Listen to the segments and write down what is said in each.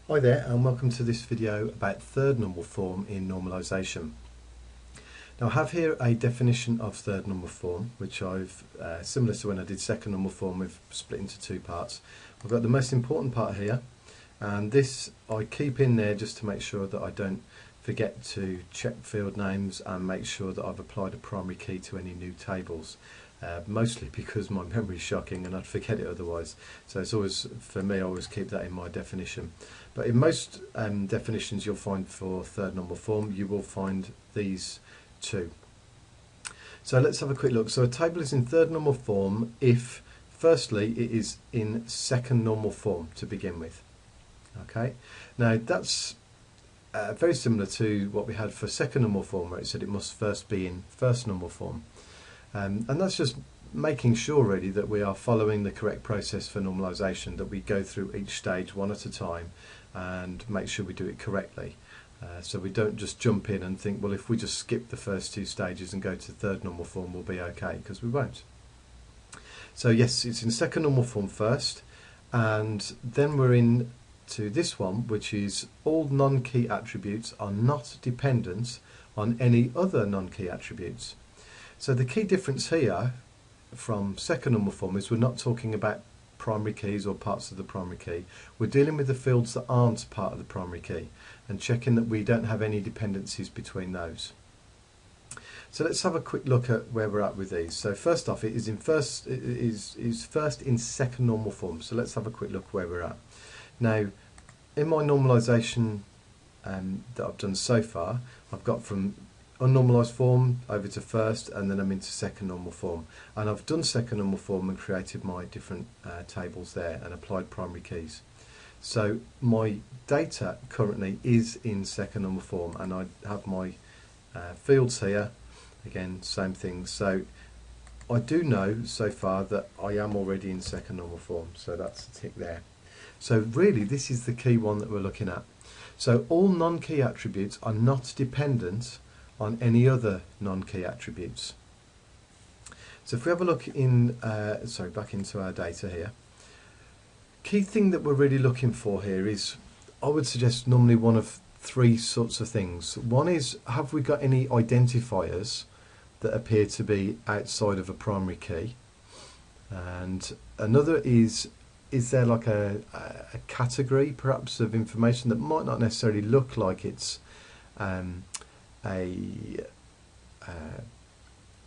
Hi there and welcome to this video about third normal form in normalisation. Now I have here a definition of third normal form which I've, similar to when I did second normal form, we've split into two parts. I've got the most important part here, and this I keep in there just to make sure that I don't forget to check field names and make sure that I've applied a primary key to any new tables. Mostly because my memory is shocking and I'd forget it otherwise. So it's always, for me, I always keep that in my definition. But in most definitions you'll find for third normal form, you will find these two. So let's have a quick look. So a table is in third normal form if, firstly, it is in second normal form to begin with. Okay, now that's very similar to what we had for second normal form, where it said it must first be in first normal form. And that's just making sure really that we are following the correct process for normalisation, that we go through each stage one at a time and make sure we do it correctly. So we don't just jump in and think, well, if we just skip the first two stages and go to third normal form, we'll be okay, because we won't. So yes, it's in second normal form first, and then we're in to this one, which is all non-key attributes are not dependent on any other non-key attributes. So the key difference here from second normal form is we're not talking about primary keys or parts of the primary key. We're dealing with the fields that aren't part of the primary key and checking that we don't have any dependencies between those. So let's have a quick look at where we're at with these. So first off, it is first in second normal form. So let's have a quick look where we're at. Now, in my normalisation that I've done so far, I've got from unnormalised form over to first, and then I'm into second normal form, and I've done second normal form and created my different tables there and applied primary keys. So my data currently is in second normal form, and I have my fields here, again same thing. So I do know so far that I am already in second normal form, so that's a tick there. So really this is the key one that we're looking at. So all non-key attributes are not dependent on any other non-key attributes. So if we have a look in, back into our data here, key thing that we're really looking for here is, I would suggest normally one of three sorts of things. One is, have we got any identifiers that appear to be outside of a primary key? And another is there like a category perhaps of information that might not necessarily look like it's an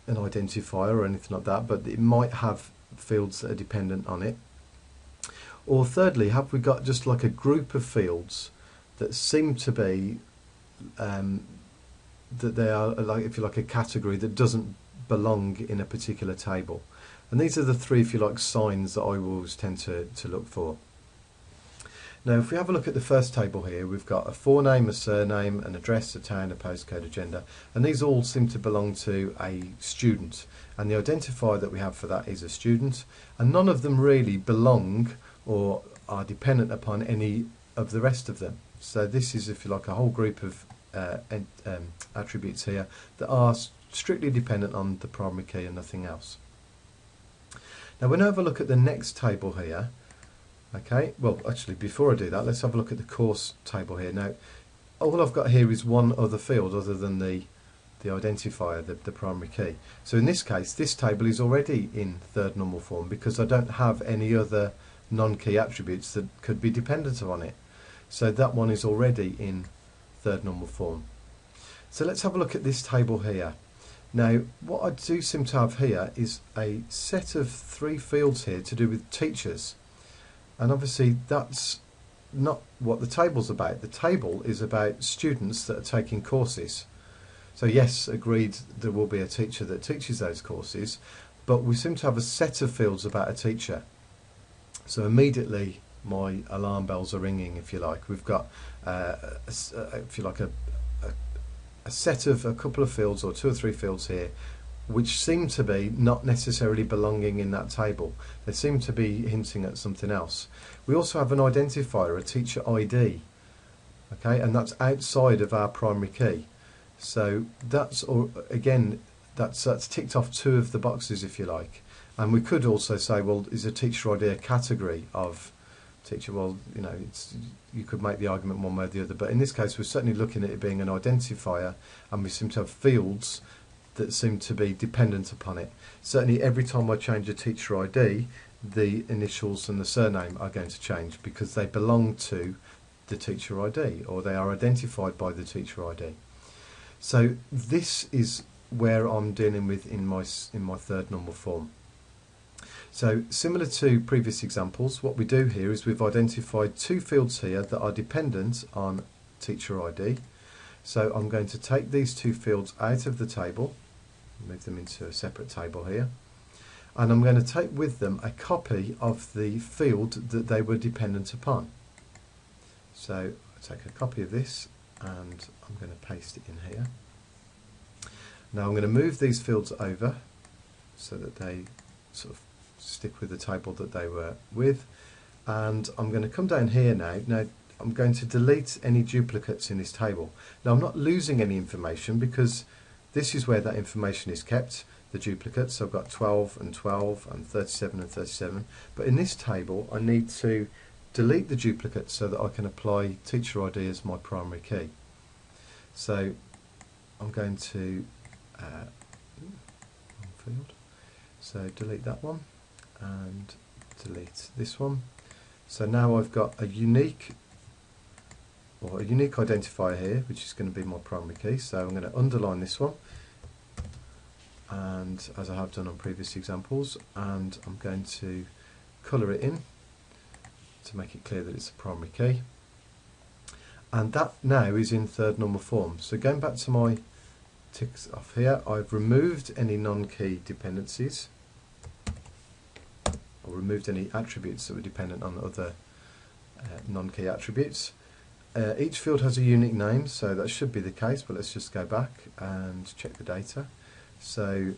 identifier or anything like that, but it might have fields that are dependent on it. Or thirdly, have we got just like a group of fields that seem to be that they are, like, if you like, a category that doesn't belong in a particular table? And these are the three, if you like, signs that I always tend to look for. Now, if we have a look at the first table here, we've got a forename, a surname, an address, a town, a postcode, a gender, and these all seem to belong to a student. And the identifier that we have for that is a student, and none of them really belong or are dependent upon any of the rest of them. So this is, if you like, a whole group of attributes here that are strictly dependent on the primary key and nothing else. Now, when I have a look at the next table here, okay, well, actually, before I do that, let's have a look at the course table here. Now, all I've got here is one other field other than the identifier, the primary key. So in this case, this table is already in third normal form because I don't have any other non-key attributes that could be dependent on it. So that one is already in third normal form. So let's have a look at this table here. Now, what I do seem to have here is a set of three fields here to do with teachers. And obviously that's not what the table's about. The table is about students that are taking courses. So yes, agreed, there will be a teacher that teaches those courses, but we seem to have a set of fields about a teacher. So immediately my alarm bells are ringing, if you like. We've got, if you like, a set of a couple of fields or two or three fields here which seem to be not necessarily belonging in that table. They seem to be hinting at something else. We also have an identifier, a teacher ID, okay, and that's outside of our primary key. So that's, again, that's ticked off two of the boxes, if you like. And we could also say, well, is a teacher ID a category of teacher, well, you could make the argument one way or the other, but in this case we're certainly looking at it being an identifier, and we seem to have fields that seem to be dependent upon it. Certainly every time I change a teacher ID, the initials and the surname are going to change because they belong to the teacher ID, or they are identified by the teacher ID. So this is where I'm dealing with in my third normal form. So similar to previous examples, what we do here is we've identified two fields here that are dependent on teacher ID. So I'm going to take these two fields out of the table, move them into a separate table here, and I'm going to take with them a copy of the field that they were dependent upon. So I take a copy of this and I'm going to paste it in here. Now I'm going to move these fields over so that they sort of stick with the table that they were with, and I'm going to come down here now. Now I'm going to delete any duplicates in this table. Now I'm not losing any information because this is where that information is kept, the duplicates. So I've got 12 and 12 and 37 and 37, but in this table I need to delete the duplicates so that I can apply teacher ID as my primary key. So I'm going to field. So delete that one and delete this one. So now I've got a unique identifier here, which is going to be my primary key. So I'm going to underline this one, and as I have done on previous examples, and I'm going to colour it in to make it clear that it's a primary key. And that now is in third normal form. So going back to my ticks off here, I've removed any non-key dependencies, or removed any attributes that were dependent on other non-key attributes. Each field has a unique name, so that should be the case, but let's just go back and check the data. So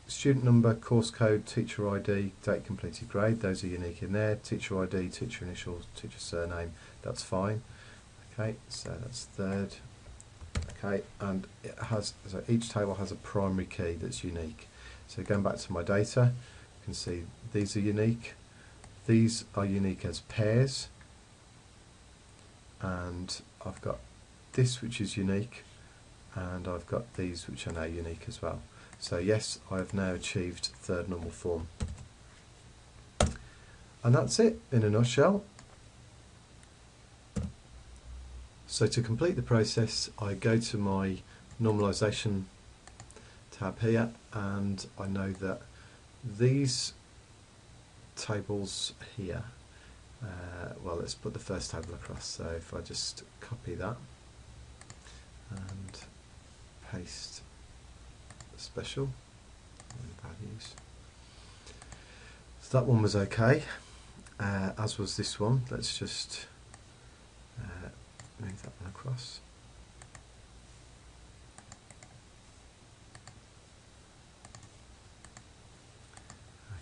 student number, course code, teacher ID, date completed, grade, those are unique in there. Teacher ID, teacher initials, teacher surname, that's fine. Okay, so that's third. Okay, and it has, so each table has a primary key that's unique. So going back to my data, you can see these are unique. These are unique as pairs, and I've got this which is unique, and I've got these which are now unique as well. So yes, I have now achieved third normal form. And that's it in a nutshell. So to complete the process, I go to my Normalisation tab here, and I know that these tables here, well, let's put the first table across. So if I just copy that and paste the special and values. So that one was okay, as was this one. Let's just move that one across.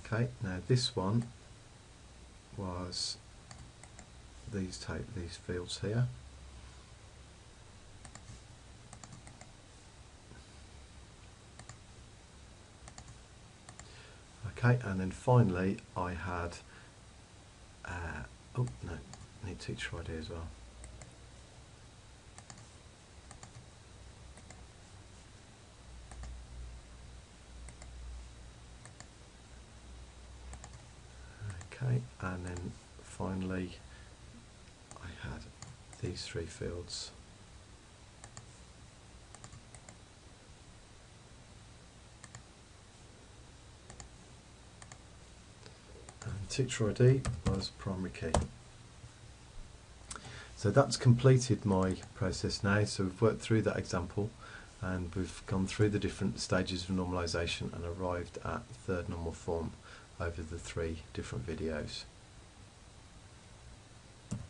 Okay, now this one was these fields here. Okay, and then finally I had oh no, I need teacher ID as well. Okay, and then finally I had these three fields. And teacher ID was primary key. So that's completed my process now. So we've worked through that example and we've gone through the different stages of normalisation and arrived at third normal form over the 3 different videos.